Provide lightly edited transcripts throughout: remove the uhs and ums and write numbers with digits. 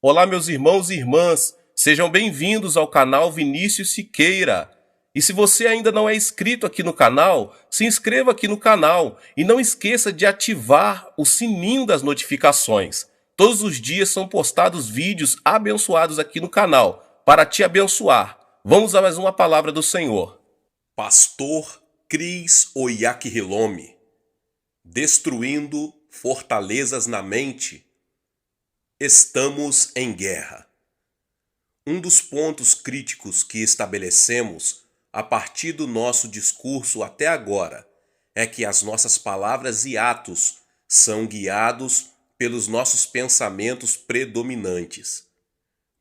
Olá, meus irmãos e irmãs, sejam bem-vindos ao canal Vinícius Siqueira. E se você ainda não é inscrito aqui no canal, se inscreva aqui no canal e não esqueça de ativar o sininho das notificações. Todos os dias são postados vídeos abençoados aqui no canal para te abençoar. Vamos a mais uma palavra do Senhor. Pastor Cris Oyakhilome, destruindo fortalezas na mente. Estamos em guerra. Um dos pontos críticos que estabelecemos a partir do nosso discurso até agora é que as nossas palavras e atos são guiados pelos nossos pensamentos predominantes.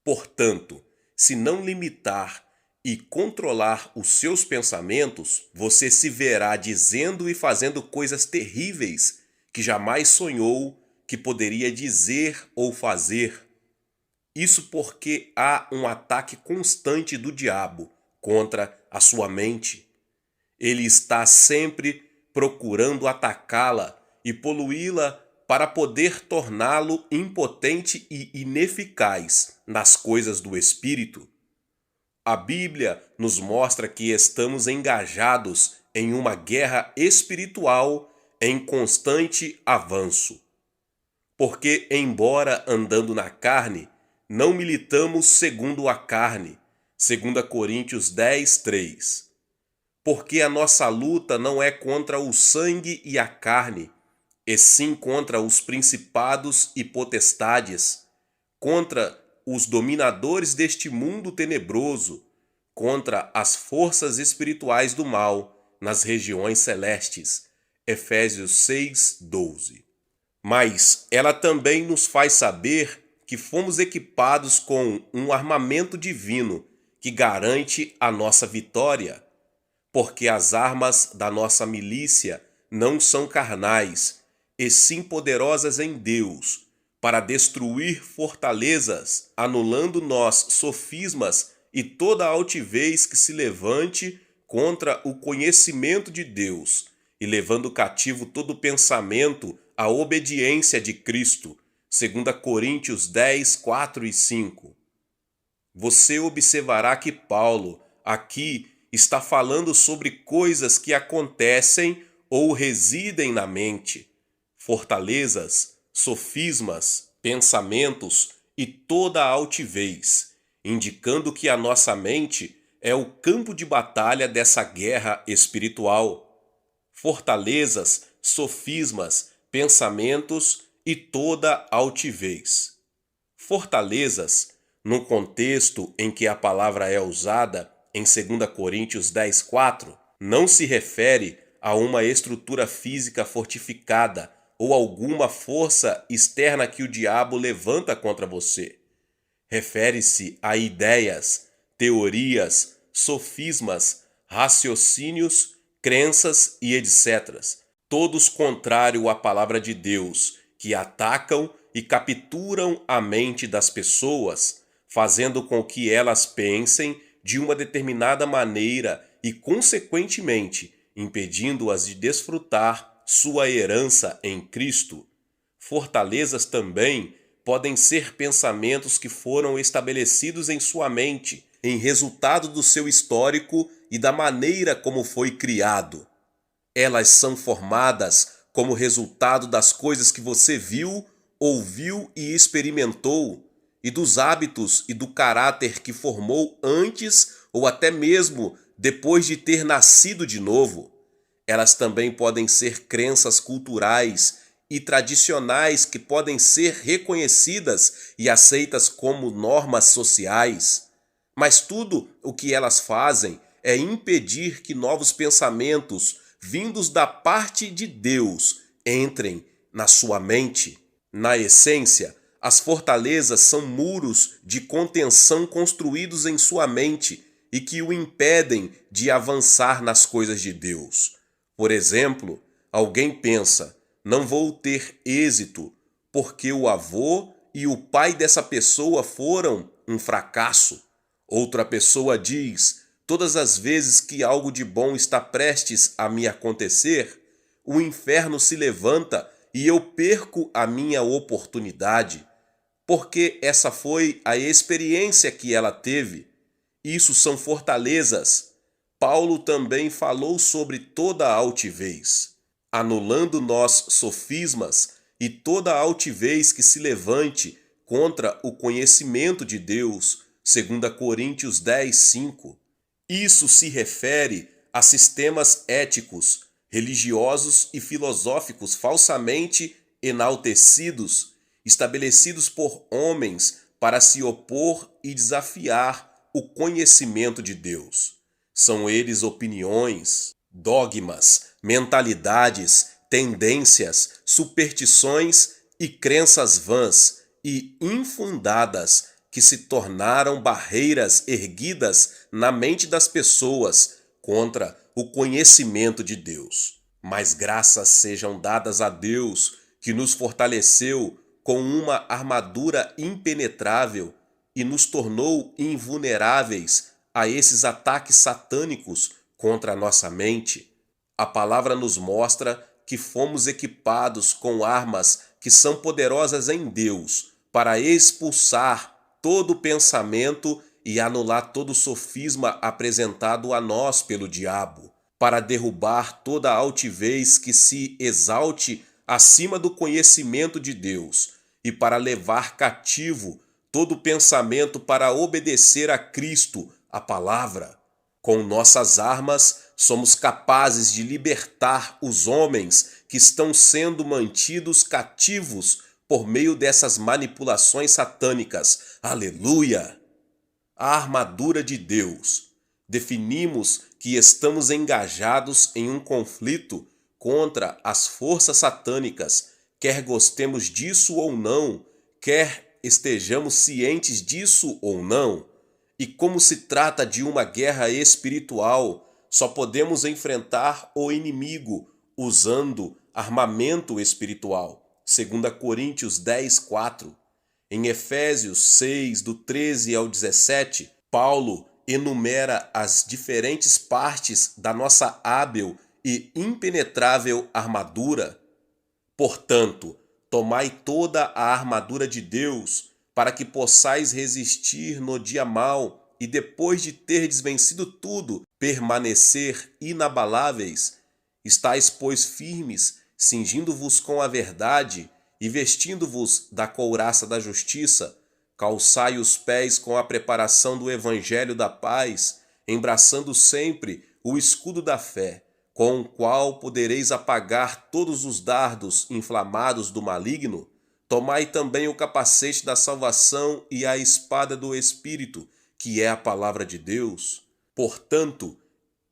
Portanto, se não limitar e controlar os seus pensamentos, você se verá dizendo e fazendo coisas terríveis que jamais sonhou que poderia dizer ou fazer. Isso porque há um ataque constante do diabo contra a sua mente. Ele está sempre procurando atacá-la e poluí-la para poder torná-lo impotente e ineficaz nas coisas do espírito. A Bíblia nos mostra que estamos engajados em uma guerra espiritual em constante avanço. Porque, embora andando na carne, não militamos segundo a carne. 2 Coríntios 10, 3. Porque a nossa luta não é contra o sangue e a carne, e sim contra os principados e potestades, contra os dominadores deste mundo tenebroso, contra as forças espirituais do mal nas regiões celestes. Efésios 6, 12. Mas ela também nos faz saber que fomos equipados com um armamento divino que garante a nossa vitória, porque as armas da nossa milícia não são carnais, e sim poderosas em Deus, para destruir fortalezas, anulando nós sofismas e toda altivez que se levante contra o conhecimento de Deus, e levando cativo todo pensamento à obediência de Cristo. 2 Coríntios 10, 4 e 5. Você observará que Paulo, aqui, está falando sobre coisas que acontecem ou residem na mente, fortalezas, sofismas, pensamentos e toda a altivez, indicando que a nossa mente é o campo de batalha dessa guerra espiritual. Fortalezas, sofismas, pensamentos e toda altivez. Fortalezas, no contexto em que a palavra é usada em 2 Coríntios 10, 4, não se refere a uma estrutura física fortificada ou alguma força externa que o diabo levanta contra você. Refere-se a ideias, teorias, sofismas, raciocínios, crenças e etc., todos contrários à palavra de Deus, que atacam e capturam a mente das pessoas, fazendo com que elas pensem de uma determinada maneira e, consequentemente, impedindo-as de desfrutar sua herança em Cristo. Fortalezas também podem ser pensamentos que foram estabelecidos em sua mente, em resultado do seu histórico e da maneira como foi criado. Elas são formadas como resultado das coisas que você viu, ouviu e experimentou, e dos hábitos e do caráter que formou antes ou até mesmo depois de ter nascido de novo. Elas também podem ser crenças culturais e tradicionais que podem ser reconhecidas e aceitas como normas sociais. Mas tudo o que elas fazem é impedir que novos pensamentos vindos da parte de Deus entrem na sua mente. Na essência, as fortalezas são muros de contenção construídos em sua mente e que o impedem de avançar nas coisas de Deus. Por exemplo, alguém pensa: não vou ter êxito porque o avô e o pai dessa pessoa foram um fracasso. Outra pessoa diz: todas as vezes que algo de bom está prestes a me acontecer, o inferno se levanta e eu perco a minha oportunidade. porque essa foi a experiência que ela teve. Isso são fortalezas. Paulo também falou sobre toda a altivez, anulando nós sofismas e toda a altivez que se levante contra o conhecimento de Deus, 2 Coríntios 10:5. Isso se refere a sistemas éticos, religiosos e filosóficos falsamente enaltecidos, estabelecidos por homens para se opor e desafiar o conhecimento de Deus. São eles opiniões, dogmas, mentalidades, tendências, superstições e crenças vãs e infundadas que se tornaram barreiras erguidas na mente das pessoas contra o conhecimento de Deus. Mas graças sejam dadas a Deus, que nos fortaleceu com uma armadura impenetrável e nos tornou invulneráveis a esses ataques satânicos contra a nossa mente. A palavra nos mostra que fomos equipados com armas que são poderosas em Deus para expulsar todo pensamento e anular todo sofisma apresentado a nós pelo diabo, para derrubar toda altivez que se exalte acima do conhecimento de Deus e para levar cativo todo pensamento para obedecer a Cristo, a palavra. Com nossas armas, somos capazes de libertar os homens que estão sendo mantidos cativos por meio dessas manipulações satânicas. Aleluia! A armadura de Deus. Definimos que estamos engajados em um conflito contra as forças satânicas, quer gostemos disso ou não, quer estejamos cientes disso ou não. E como se trata de uma guerra espiritual, só podemos enfrentar o inimigo usando armamento espiritual. 2 Coríntios 10:4. Em Efésios 6, do 13 ao 17, Paulo enumera as diferentes partes da nossa hábil e impenetrável armadura. Portanto, tomai toda a armadura de Deus, para que possais resistir no dia mau e depois de terdes vencido tudo, permanecer inabaláveis. Estais, pois, firmes, cingindo-vos com a verdade e vestindo-vos da couraça da justiça, calçai os pés com a preparação do evangelho da paz, embraçando sempre o escudo da fé, com o qual podereis apagar todos os dardos inflamados do maligno. Tomai também o capacete da salvação e a espada do Espírito, que é a palavra de Deus. Portanto,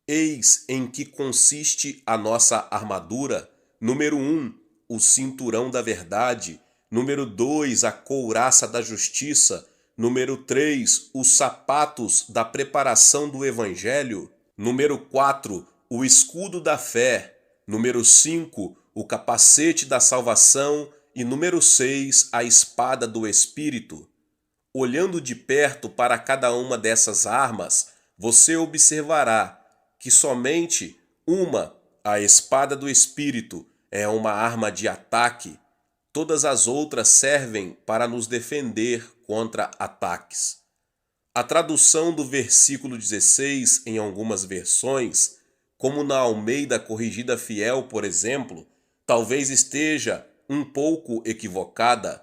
eis em que consiste a nossa armadura. Número 1, o cinturão da verdade. Número 2, a couraça da justiça. Número 3, os sapatos da preparação do evangelho. Número 4, o escudo da fé. Número 5, o capacete da salvação. E número 6, a espada do Espírito. Olhando de perto para cada uma dessas armas, você observará que somente uma, a espada do Espírito, é uma arma de ataque. Todas as outras servem para nos defender contra ataques. A tradução do versículo 16 em algumas versões, como na Almeida Corrigida Fiel, por exemplo, talvez esteja um pouco equivocada.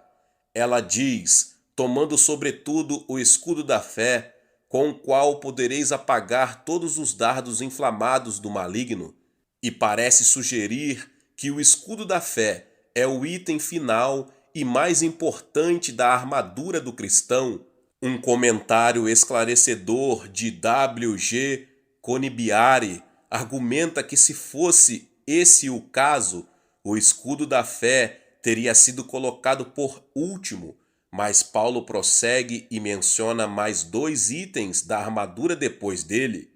Ela diz: tomando sobretudo o escudo da fé, com o qual podereis apagar todos os dardos inflamados do maligno, e parece sugerir que o escudo da fé é o item final e mais importante da armadura do cristão. Um comentário esclarecedor de W.G. Conibiare argumenta que, se fosse esse o caso, o escudo da fé teria sido colocado por último, mas Paulo prossegue e menciona mais 2 itens da armadura depois dele.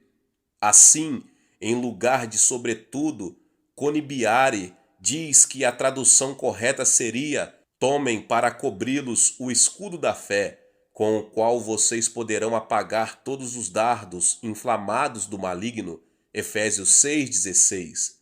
Assim, em lugar de sobretudo, Conibiare diz que a tradução correta seria: tomem para cobri-los o escudo da fé, com o qual vocês poderão apagar todos os dardos inflamados do maligno. Efésios 6,16.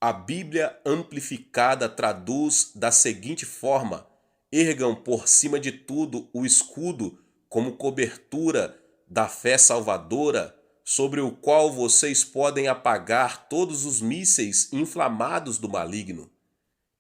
A Bíblia Amplificada traduz da seguinte forma: Ergam por cima de tudo o escudo como cobertura da fé salvadora, sobre o qual vocês podem apagar todos os mísseis inflamados do maligno.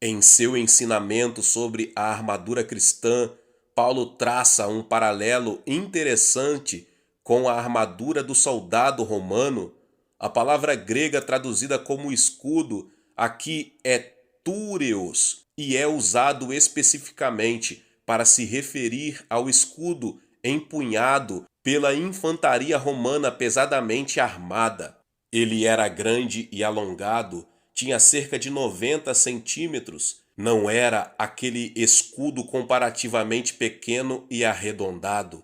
Em seu ensinamento sobre a armadura cristã, Paulo traça um paralelo interessante com a armadura do soldado romano. A palavra grega traduzida como escudo aqui é túreos e é usado especificamente para se referir ao escudo empunhado pela infantaria romana pesadamente armada. Ele era grande e alongado, tinha cerca de 90 centímetros. Não era aquele escudo comparativamente pequeno e arredondado.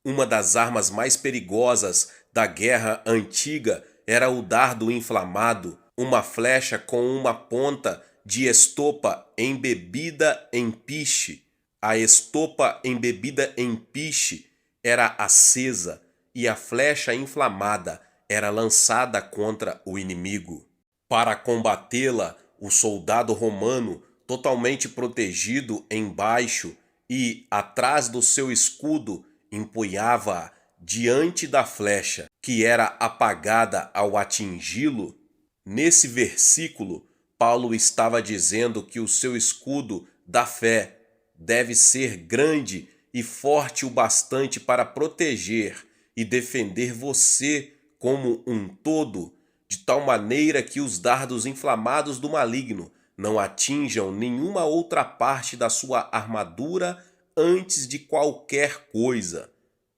Uma das armas mais perigosas da guerra antiga era o dardo inflamado, uma flecha com uma ponta de estopa embebida em piche. A estopa embebida em piche era acesa e a flecha inflamada era lançada contra o inimigo. Para combatê-la, o soldado romano, totalmente protegido embaixo e atrás do seu escudo, empunhava-a diante da flecha, que era apagada ao atingi-lo. Nesse versículo, Paulo estava dizendo que o seu escudo da fé deve ser grande e forte o bastante para proteger e defender você como um todo, de tal maneira que os dardos inflamados do maligno não atinjam nenhuma outra parte da sua armadura antes de qualquer coisa.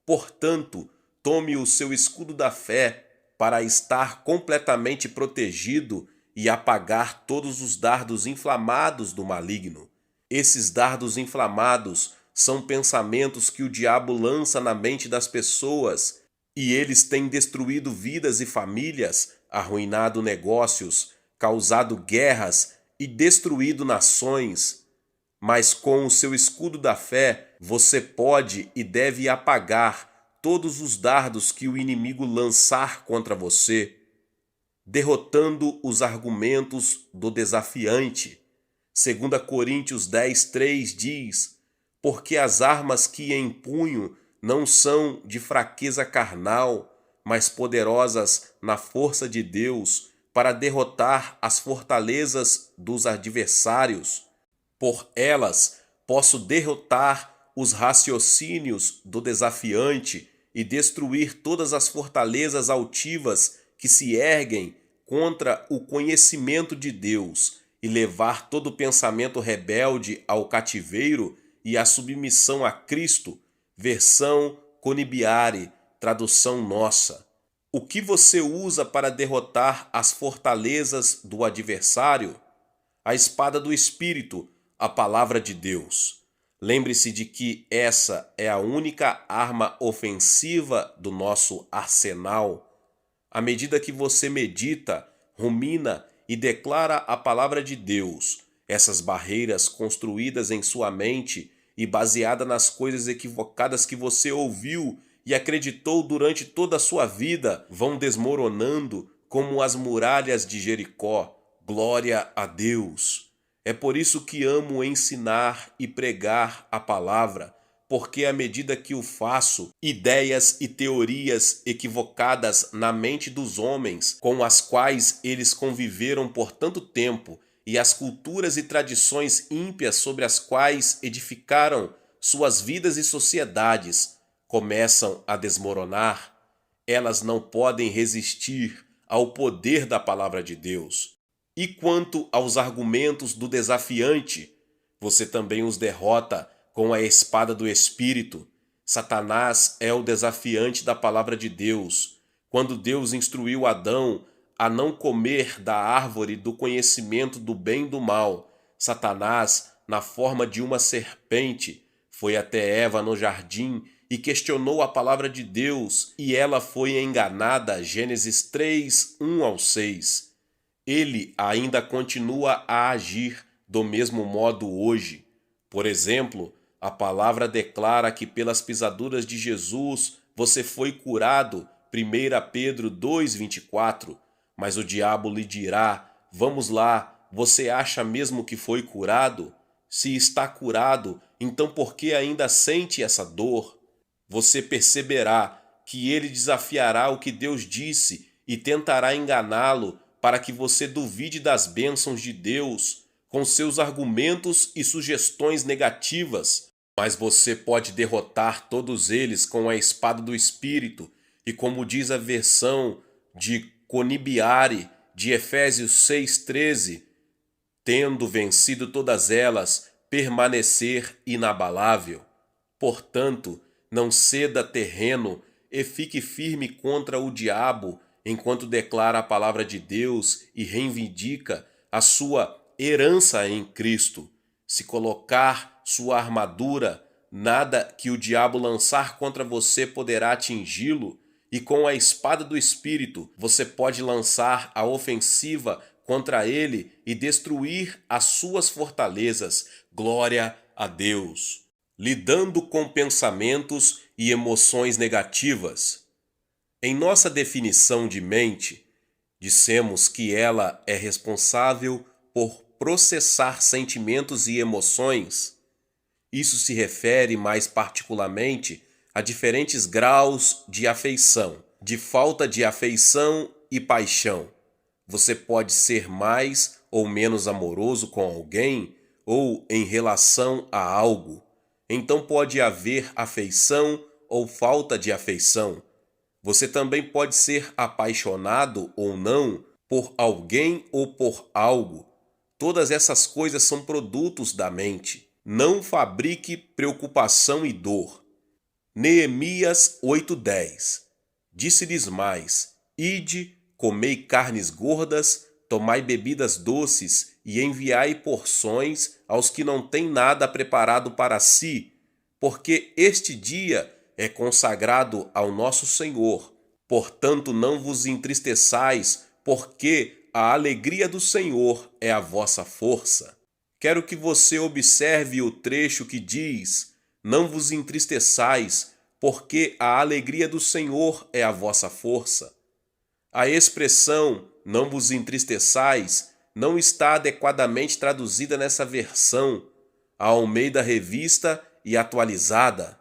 Portanto, tome o seu escudo da fé para estar completamente protegido e apagar todos os dardos inflamados do maligno. Esses dardos inflamados são pensamentos que o diabo lança na mente das pessoas, e eles têm destruído vidas e famílias, arruinado negócios, causado guerras e destruído nações. Mas com o seu escudo da fé, você pode e deve apagar todos os dardos que o inimigo lançar contra você, derrotando os argumentos do desafiante. 2 Coríntios 10:3 diz: porque as armas que empunho não são de fraqueza carnal, mas poderosas na força de Deus para derrotar as fortalezas dos adversários. Por elas posso derrotar os raciocínios do desafiante e destruir todas as fortalezas altivas que se erguem contra o conhecimento de Deus e levar todo pensamento rebelde ao cativeiro e à submissão a Cristo. Versão Conibiare, tradução nossa. O que você usa para derrotar as fortalezas do adversário? A espada do Espírito, a palavra de Deus. Lembre-se de que essa é a única arma ofensiva do nosso arsenal. À medida que você medita, rumina e declara a palavra de Deus, essas barreiras construídas em sua mente e baseada nas coisas equivocadas que você ouviu e acreditou durante toda a sua vida vão desmoronando como as muralhas de Jericó. Glória a Deus! É por isso que amo ensinar e pregar a palavra, porque à medida que o faço, ideias e teorias equivocadas na mente dos homens com as quais eles conviveram por tanto tempo e as culturas e tradições ímpias sobre as quais edificaram suas vidas e sociedades começam a desmoronar, elas não podem resistir ao poder da palavra de Deus. E quanto aos argumentos do desafiante, você também os derrota com a espada do Espírito. Satanás é o desafiante da palavra de Deus. Quando Deus instruiu Adão a não comer da árvore do conhecimento do bem e do mal, Satanás, na forma de uma serpente, foi até Eva no jardim e questionou a palavra de Deus, e ela foi enganada. Gênesis 3, 1-6. Ele ainda continua a agir do mesmo modo hoje. Por exemplo, a palavra declara que pelas pisaduras de Jesus você foi curado, 1 Pedro 2,24. Mas o diabo lhe dirá: vamos lá, você acha mesmo que foi curado? Se está curado, Então, porque ainda sente essa dor, você perceberá que ele desafiará o que Deus disse e tentará enganá-lo para que você duvide das bênçãos de Deus com seus argumentos e sugestões negativas. Mas você pode derrotar todos eles com a espada do Espírito e, como diz a versão de Conibiare de Efésios 6,13, tendo vencido todas elas, permanecer inabalável. Portanto, não ceda terreno e fique firme contra o diabo, enquanto declara a palavra de Deus e reivindica a sua herança em Cristo. Se colocar sua armadura, nada que o diabo lançar contra você poderá atingi-lo, e com a espada do Espírito você pode lançar a ofensiva contra ele e destruir as suas fortalezas. Glória a Deus. Lidando com pensamentos e emoções negativas. Em nossa definição de mente, dissemos que ela é responsável por processar sentimentos e emoções. Isso se refere mais particularmente a diferentes graus de afeição, de falta de afeição e paixão. Você pode ser mais ou menos amoroso com alguém ou em relação a algo. Então pode haver afeição ou falta de afeição. Você também pode ser apaixonado ou não por alguém ou por algo. Todas essas coisas são produtos da mente. Não fabrique preocupação e dor. Neemias 8:10. Disse-lhes mais: Ide, comei carnes gordas, tomai bebidas doces e enviai porções aos que não têm nada preparado para si, porque este dia é consagrado ao nosso Senhor. Portanto, não vos entristeçais, porque a alegria do Senhor é a vossa força. Quero que você observe o trecho que diz: Não vos entristeçais, porque a alegria do Senhor é a vossa força. A expressão não vos entristeçais não está adequadamente traduzida nessa versão, a Almeida Revista e Atualizada.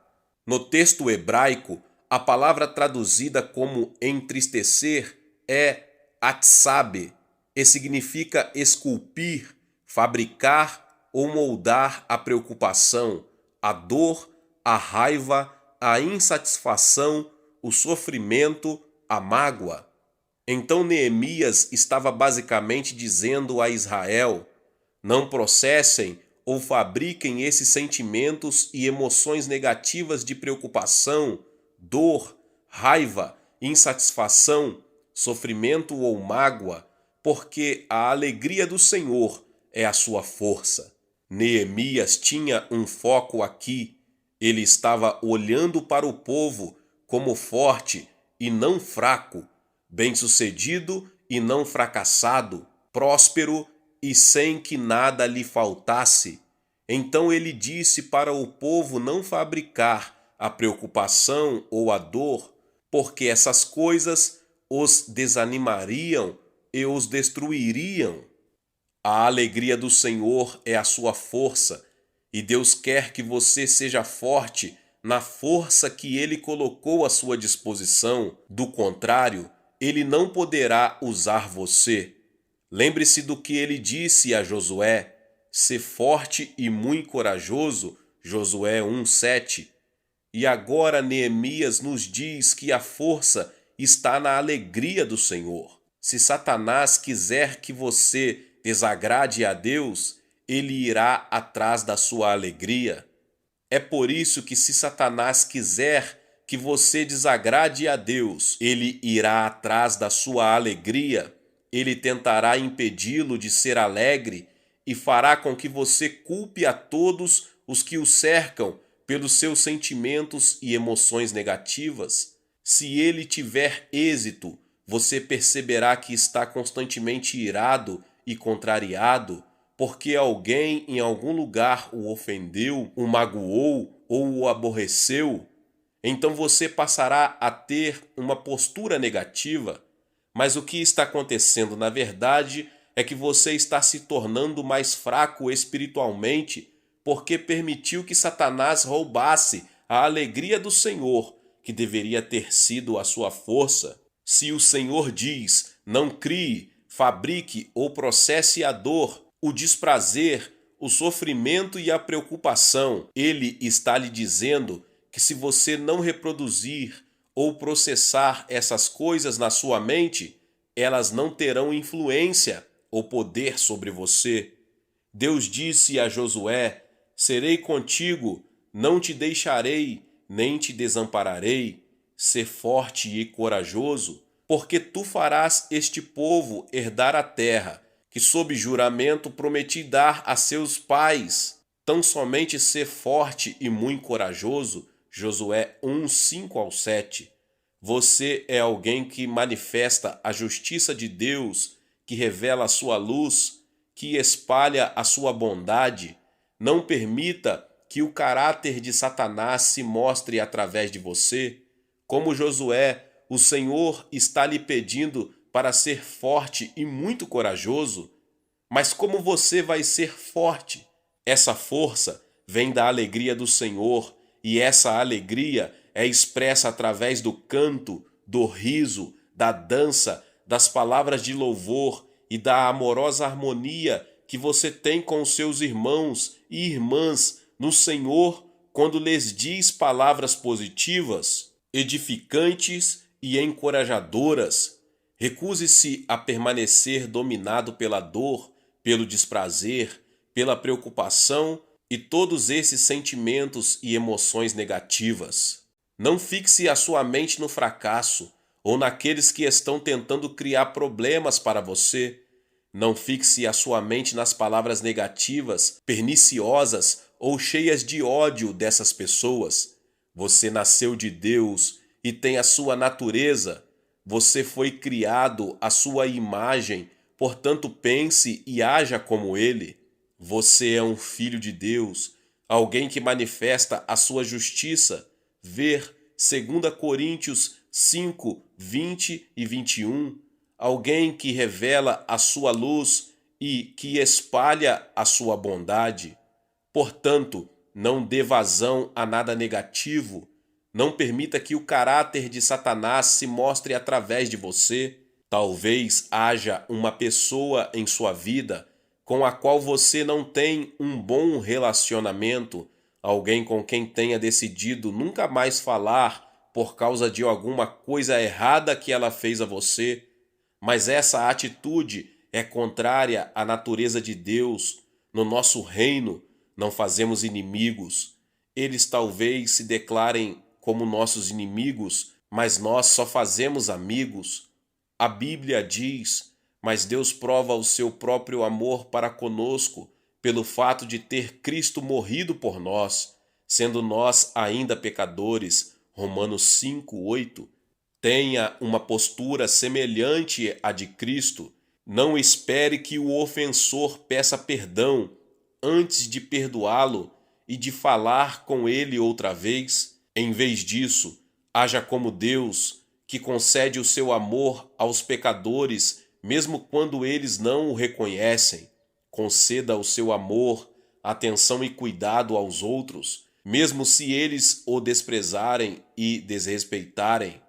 No texto hebraico, a palavra traduzida como entristecer é atsabe, e significa esculpir, fabricar ou moldar a preocupação, a dor, a raiva, a insatisfação, o sofrimento, a mágoa. Então Neemias estava basicamente dizendo a Israel: não processem ou fabriquem esses sentimentos e emoções negativas de preocupação, dor, raiva, insatisfação, sofrimento ou mágoa, porque a alegria do Senhor é a sua força. Neemias tinha um foco aqui. Ele estava olhando para o povo como forte e não fraco, bem-sucedido e não fracassado, próspero e sem que nada lhe faltasse. Então ele disse para o povo não fabricar a preocupação ou a dor, porque essas coisas os desanimariam e os destruiriam. A alegria do Senhor é a sua força, e Deus quer que você seja forte na força que Ele colocou à sua disposição. Do contrário, Ele não poderá usar você. Lembre-se do que Ele disse a Josué: ser forte e muito corajoso, Josué 1:7. E agora Neemias nos diz que a força está na alegria do Senhor. Se Satanás quiser que você desagrade a Deus, ele irá atrás da sua alegria. É por isso que, se Satanás quiser que você desagrade a Deus, ele irá atrás da sua alegria. Ele tentará impedi-lo de ser alegre e fará com que você culpe a todos os que o cercam pelos seus sentimentos e emoções negativas. Se ele tiver êxito, você perceberá que está constantemente irado e contrariado, porque alguém em algum lugar o ofendeu, o magoou ou o aborreceu. Então você passará a ter uma postura negativa. Mas o que está acontecendo, na verdade, é que você está se tornando mais fraco espiritualmente, porque permitiu que Satanás roubasse a alegria do Senhor, que deveria ter sido a sua força. Se o Senhor diz: não crie, fabrique ou processe a dor, o desprazer, o sofrimento e a preocupação, Ele está lhe dizendo que se você não reproduzir ou processar essas coisas na sua mente, elas não terão influência ou poder sobre você. Deus disse a Josué: serei contigo, não te deixarei, nem te desampararei. Ser forte e corajoso, porque tu farás este povo herdar a terra, que sob juramento prometi dar a seus pais. Tão somente ser forte e muito corajoso. Josué 1, 5 ao 7. Você é alguém que manifesta a justiça de Deus, que revela a sua luz, que espalha a sua bondade. Não permita que o caráter de Satanás se mostre através de você. Como Josué, o Senhor está lhe pedindo para ser forte e muito corajoso. Mas como você vai ser forte? Essa força vem da alegria do Senhor, e essa alegria é expressa através do canto, do riso, da dança, das palavras de louvor e da amorosa harmonia que você tem com os seus irmãos e irmãs no Senhor quando lhes diz palavras positivas, edificantes e encorajadoras. Recuse-se a permanecer dominado pela dor, pelo desprazer, pela preocupação e todos esses sentimentos e emoções negativas. Não fixe a sua mente no fracasso ou naqueles que estão tentando criar problemas para você. Não fixe a sua mente nas palavras negativas, perniciosas ou cheias de ódio dessas pessoas. Você nasceu de Deus e tem a sua natureza. Você foi criado à sua imagem, portanto pense e haja como Ele. Você é um filho de Deus, alguém que manifesta a sua justiça. Ver 2 Coríntios 5, 20 e 21. Alguém que revela a sua luz e que espalha a sua bondade. Portanto, não dê vazão a nada negativo. Não permita que o caráter de Satanás se mostre através de você. Talvez haja uma pessoa em sua vida com a qual você não tem um bom relacionamento, alguém com quem tenha decidido nunca mais falar por causa de alguma coisa errada que ela fez a você. Mas essa atitude é contrária à natureza de Deus. No nosso reino, não fazemos inimigos. Eles talvez se declarem como nossos inimigos, mas nós só fazemos amigos. A Bíblia diz: mas Deus prova o seu próprio amor para conosco pelo fato de ter Cristo morrido por nós, sendo nós ainda pecadores. Romanos 5, 8. Tenha uma postura semelhante à de Cristo. Não espere que o ofensor peça perdão antes de perdoá-lo e de falar com ele outra vez. Em vez disso, haja como Deus, que concede o seu amor aos pecadores, mesmo quando eles não o reconhecem. Conceda o seu amor, atenção e cuidado aos outros, mesmo se eles o desprezarem e desrespeitarem.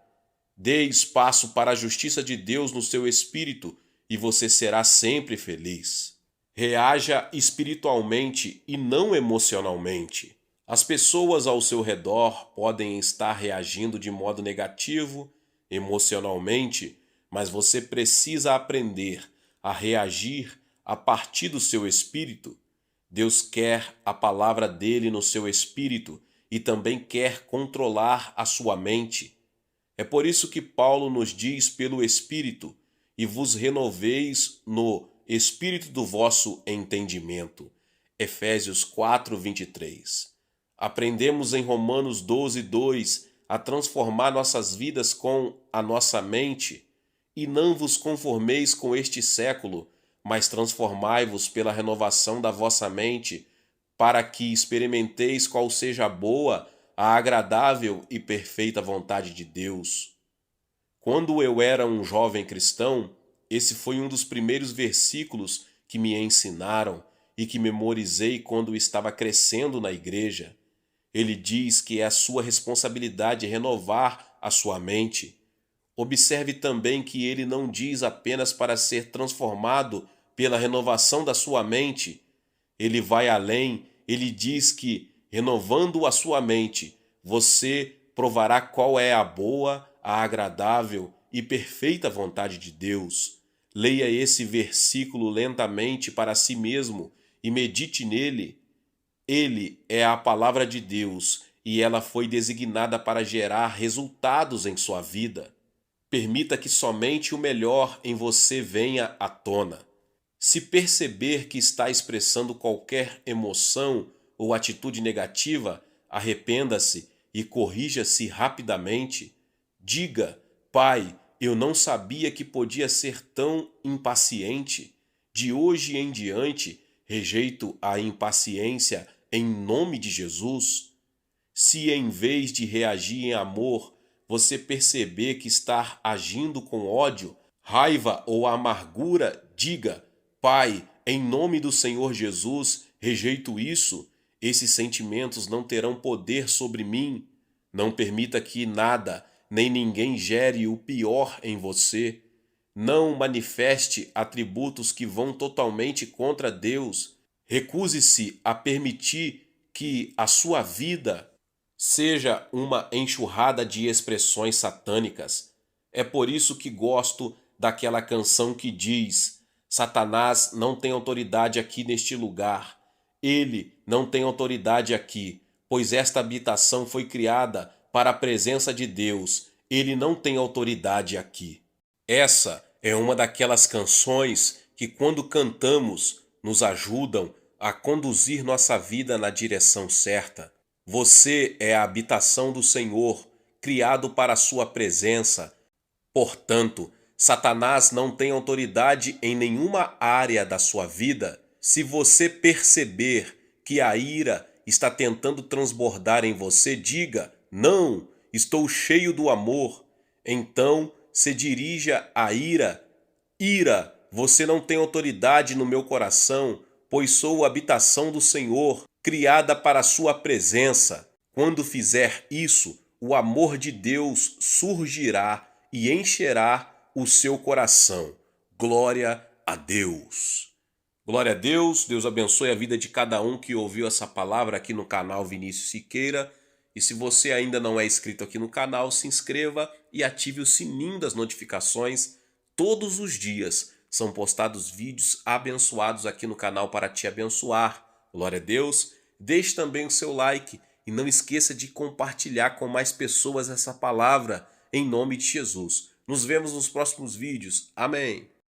Dê espaço para a justiça de Deus no seu espírito e você será sempre feliz. Reaja espiritualmente e não emocionalmente. As pessoas ao seu redor podem estar reagindo de modo negativo, emocionalmente, mas você precisa aprender a reagir a partir do seu espírito. Deus quer a palavra dele no seu espírito e também quer controlar a sua mente. É por isso que Paulo nos diz pelo Espírito: e vos renoveis no espírito do vosso entendimento. Efésios 4, 23. Aprendemos em Romanos 12, 2 a transformar nossas vidas com a nossa mente. E não vos conformeis com este século, mas transformai-vos pela renovação da vossa mente, para que experimenteis qual seja a boa, a agradável e perfeita vontade de Deus. Quando eu era um jovem cristão, esse foi um dos primeiros versículos que me ensinaram e que memorizei quando estava crescendo na igreja. Ele diz que é a sua responsabilidade renovar a sua mente. Observe também que ele não diz apenas para ser transformado pela renovação da sua mente. Ele vai além, ele diz que, renovando a sua mente, você provará qual é a boa, a agradável e perfeita vontade de Deus. Leia esse versículo lentamente para si mesmo e medite nele. Ele é a palavra de Deus e ela foi designada para gerar resultados em sua vida. Permita que somente o melhor em você venha à tona. Se perceber que está expressando qualquer emoção ou atitude negativa, arrependa-se e corrija-se rapidamente. Diga: Pai, eu não sabia que podia ser tão impaciente. De hoje em diante, rejeito a impaciência em nome de Jesus. Se em vez de reagir em amor, você perceber que está agindo com ódio, raiva ou amargura, diga: Pai, em nome do Senhor Jesus, rejeito isso. Esses sentimentos não terão poder sobre mim. Não permita que nada, nem ninguém gere o pior em você. Não manifeste atributos que vão totalmente contra Deus. Recuse-se a permitir que a sua vida seja uma enxurrada de expressões satânicas. É por isso que gosto daquela canção que diz: Satanás não tem autoridade aqui neste lugar. Ele não tem autoridade aqui, pois esta habitação foi criada para a presença de Deus. Ele não tem autoridade aqui. Essa é uma daquelas canções que, quando cantamos, nos ajudam a conduzir nossa vida na direção certa. Você é a habitação do Senhor, criado para a sua presença. Portanto, Satanás não tem autoridade em nenhuma área da sua vida. Se você perceber que a ira está tentando transbordar em você, diga: não, estou cheio do amor. Então, se dirija à ira: ira, você não tem autoridade no meu coração, pois sou a habitação do Senhor, criada para a sua presença. Quando fizer isso, o amor de Deus surgirá e encherá o seu coração. Glória a Deus. Glória a Deus. Deus abençoe a vida de cada um que ouviu essa palavra aqui no canal Vinícius Siqueira. E se você ainda não é inscrito aqui no canal, se inscreva e ative o sininho das notificações. Todos os dias são postados vídeos abençoados aqui no canal para te abençoar. Glória a Deus. Deixe também o seu like e não esqueça de compartilhar com mais pessoas essa palavra em nome de Jesus. Nos vemos nos próximos vídeos. Amém.